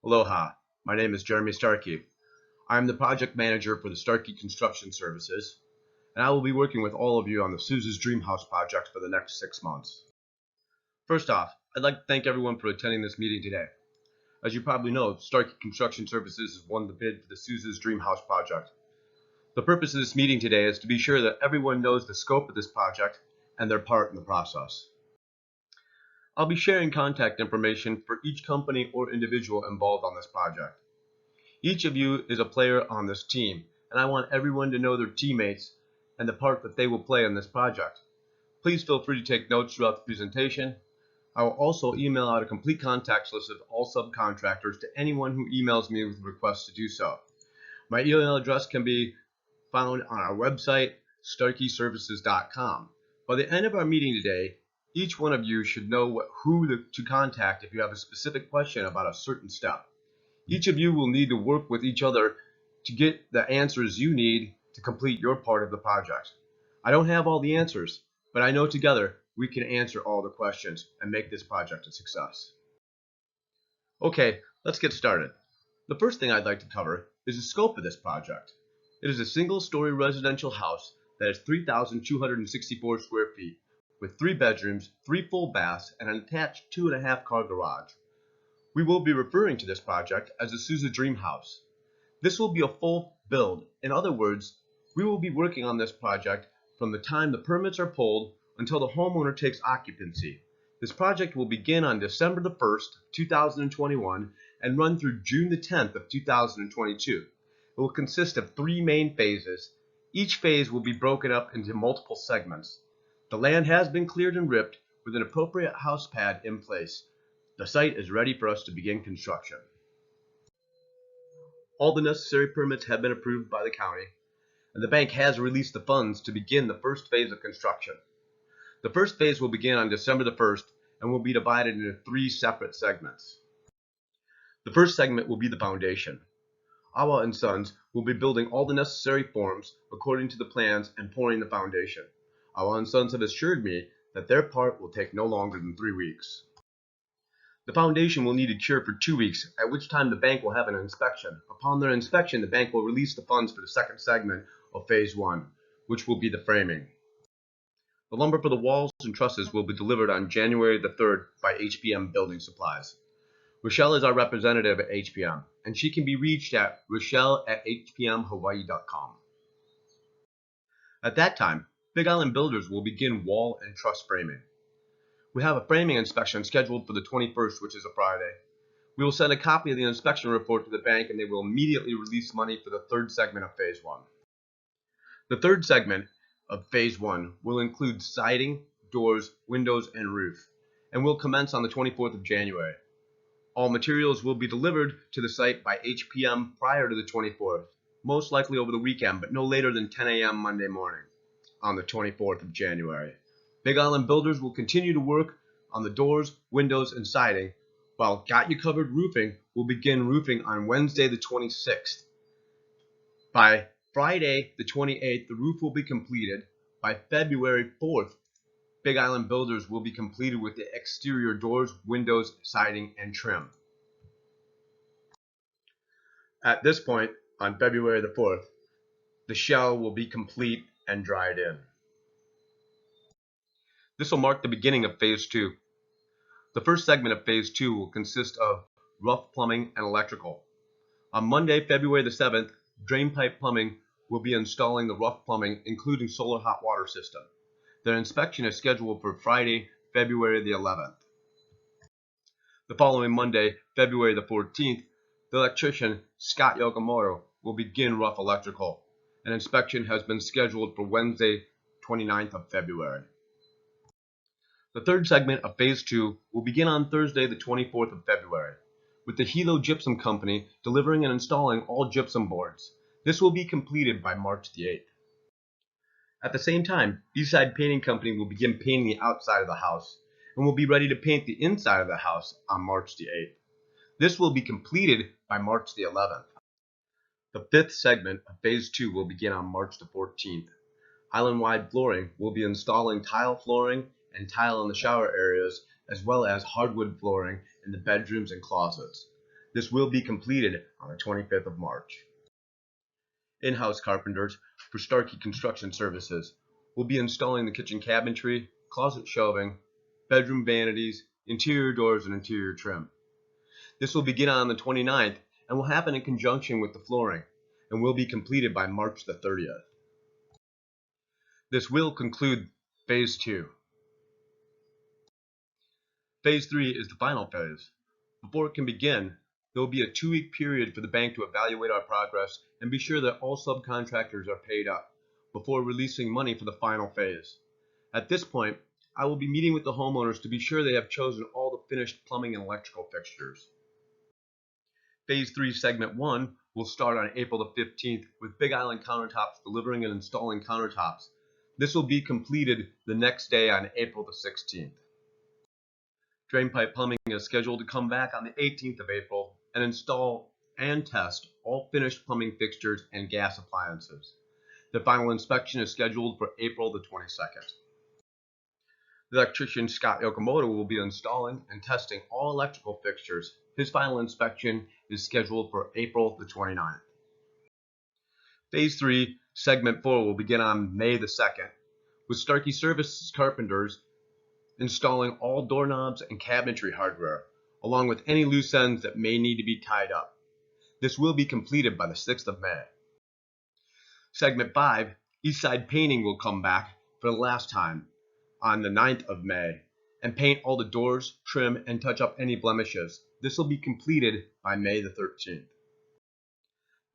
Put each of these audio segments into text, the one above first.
Aloha, my name is Jeremy Starkey. I am the project manager for the Starkey Construction Services, and I will be working with all of you on the Souza's Dream House project for the next 6 months. First off, I'd like to thank everyone for attending this meeting today. As you probably know, Starkey Construction Services has won the bid for the Souza's Dream House project. The purpose of this meeting today is to be sure that everyone knows the scope of this project and their part in the process. I'll be sharing contact information for each company or individual involved on this project. Each of you is a player on this team, and I want everyone to know their teammates and the part that they will play in this project. Please feel free to take notes throughout the presentation. I will also email out a complete contacts list of all subcontractors to anyone who emails me with requests to do so. My email address can be found on our website, starkeyservices.com. By the end of our meeting today, each one of you should know who to contact if you have a specific question about a certain step. Each of you will need to work with each other to get the answers you need to complete your part of the project. I don't have all the answers, but I know together we can answer all the questions and make this project a success. Okay, let's get started. The first thing I'd like to cover is the scope of this project. It is a single-story residential house that is 3,264 square feet, with 3 bedrooms, 3 full baths, and an attached 2.5-car garage. We will be referring to this project as the Souza Dream House. This will be a full build. In other words, we will be working on this project from the time the permits are pulled until the homeowner takes occupancy. This project will begin on December the 1st, 2021 and run through June the 10th of 2022. It will consist of 3 main phases. Each phase will be broken up into multiple segments. The land has been cleared and ripped with an appropriate house pad in place. The site is ready for us to begin construction. All the necessary permits have been approved by the county, and the bank has released the funds to begin the first phase of construction. The first phase will begin on December the 1st and will be divided into 3 separate segments. The first segment will be the foundation. Awa & Sons will be building all the necessary forms according to the plans and pouring the foundation. Awa & Sons have assured me that their part will take no longer than 3 weeks. The foundation will need to cure for 2 weeks, at which time the bank will have an inspection. Upon their inspection, the bank will release the funds for the second segment of Phase 1, which will be the framing. The lumber for the walls and trusses will be delivered on January the 3rd by HPM Building Supplies. Rochelle is our representative at HPM, and she can be reached at rochelle@hpmhawaii.com. At that time, Big Island Builders will begin wall and truss framing. We have a framing inspection scheduled for the 21st, which is a Friday. We will send a copy of the inspection report to the bank, and they will immediately release money for the third segment of Phase 1. The third segment of Phase 1 will include siding, doors, windows, and roof, and will commence on the 24th of January. All materials will be delivered to the site by HPM prior to the 24th, most likely over the weekend, but no later than 10 a.m. Monday morning on the 24th of January. Big Island Builders will continue to work on the doors, windows, and siding, while Got You Covered Roofing will begin roofing on Wednesday the 26th. By Friday the 28th, the roof will be completed. By February 4th, Big Island Builders will be completed with the exterior doors, windows, siding, and trim. At this point, on February the 4th, the shell will be complete and dried in. This will mark the beginning of Phase 2. The first segment of Phase 2 will consist of rough plumbing and electrical. On Monday, February the 7th, Drain Pipe Plumbing will be installing the rough plumbing, including solar hot water system. Their inspection is scheduled for Friday, February the 11th. The following Monday, February the 14th, the electrician, Scott Yokomoto, will begin rough electrical. An inspection has been scheduled for Wednesday, 29th of February. The third segment of Phase 2 will begin on Thursday, the 24th of February, with the Hilo Gypsum Company delivering and installing all gypsum boards. This will be completed by March the 8th. At the same time, B-Side Painting Company will begin painting the outside of the house and will be ready to paint the inside of the house on March the 8th. This will be completed by March the 11th. The fifth segment of Phase 2 will begin on March the 14th. Island-wide flooring will be installing tile flooring and tile in the shower areas, as well as hardwood flooring in the bedrooms and closets. This will be completed on the 25th of March. In-house carpenters for Starkey Construction Services will be installing the kitchen cabinetry, closet shelving, bedroom vanities, interior doors, and interior trim. This will begin on the 29th and will happen in conjunction with the flooring and will be completed by March the 30th. This will conclude Phase 2. Phase 3 is the final phase. Before it can begin, there will be a 2-week period for the bank to evaluate our progress and be sure that all subcontractors are paid up before releasing money for the final phase. At this point, I will be meeting with the homeowners to be sure they have chosen all the finished plumbing and electrical fixtures. Phase 3 Segment 1 will start on April the 15th with Big Island Countertops delivering and installing countertops. This will be completed the next day on April the 16th. Drainpipe plumbing is scheduled to come back on the 18th of April and install and test all finished plumbing fixtures and gas appliances. The final inspection is scheduled for April the 22nd. The electrician Scott Yokomoto will be installing and testing all electrical fixtures. His final inspection is scheduled for April the 29th. Phase 3, Segment 4 will begin on May the 2nd, with Starkey Services carpenters installing all doorknobs and cabinetry hardware, along with any loose ends that may need to be tied up. This will be completed by the 6th of May. Segment 5, Eastside Painting will come back for the last time on the 9th of May and paint all the doors, trim, and touch up any blemishes. This will be completed by May the 13th.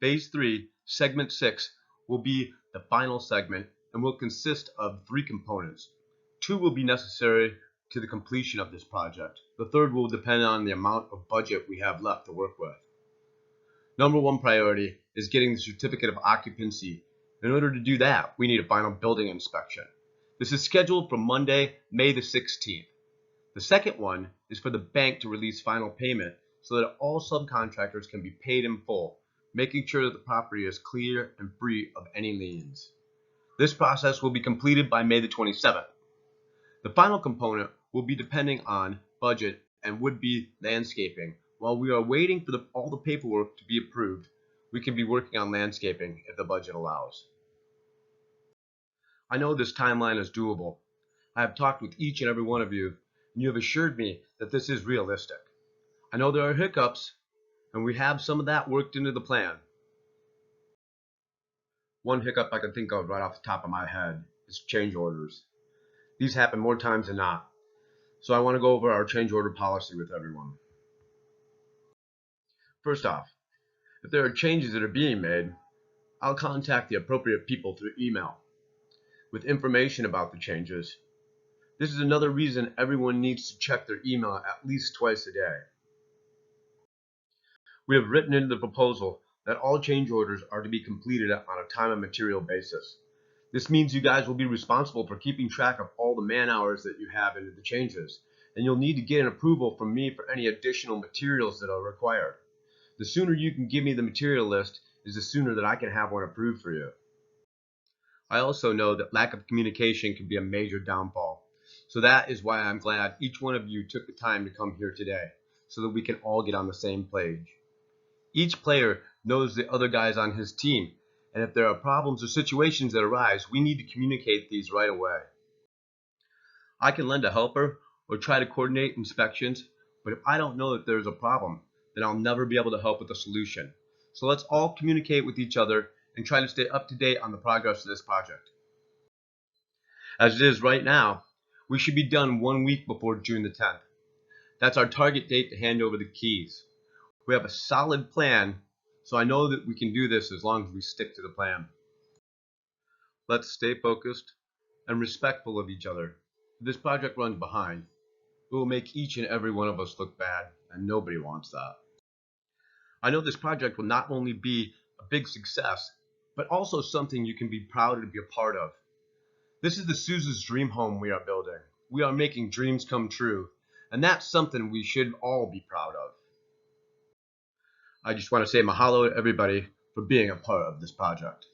Phase 3, Segment 6 will be the final segment and will consist of 3 components. 2 will be necessary to the completion of this project. The third will depend on the amount of budget we have left to work with. Number 1 priority is getting the certificate of occupancy. In order to do that, we need a final building inspection. This is scheduled for Monday, May the 16th. The second one is for the bank to release final payment so that all subcontractors can be paid in full, making sure that the property is clear and free of any liens. This process will be completed by May the 27th. The final component will be depending on budget and would be landscaping. While we are waiting for all the paperwork to be approved, we can be working on landscaping if the budget allows. I know this timeline is doable. I have talked with each and every one of you, and you have assured me that this is realistic. I know there are hiccups, and we have some of that worked into the plan. One hiccup I can think of right off the top of my head is change orders. These happen more times than not, so I want to go over our change order policy with everyone. First off, if there are changes that are being made, I'll contact the appropriate people through email with information about the changes. This is another reason everyone needs to check their email at least twice a day. We have written into the proposal that all change orders are to be completed on a time and material basis. This means you guys will be responsible for keeping track of all the man hours that you have into the changes, and you'll need to get an approval from me for any additional materials that are required. The sooner you can give me the material list is the sooner that I can have one approved for you. I also know that lack of communication can be a major downfall, so that is why I'm glad each one of you took the time to come here today, so that we can all get on the same page. Each player knows the other guys on his team, and if there are problems or situations that arise, we need to communicate these right away. I can lend a helper or try to coordinate inspections, but if I don't know that there's a problem, then I'll never be able to help with a solution. So let's all communicate with each other and try to stay up to date on the progress of this project. As it is right now, we should be done 1 week before June the 10th. That's our target date to hand over the keys. We have a solid plan, so I know that we can do this as long as we stick to the plan. Let's stay focused and respectful of each other. If this project runs behind, it will make each and every one of us look bad, and nobody wants that. I know this project will not only be a big success, but also something you can be proud to be a part of. This is the Souza's dream home we are building. We are making dreams come true, and that's something we should all be proud of. I just want to say mahalo to everybody for being a part of this project.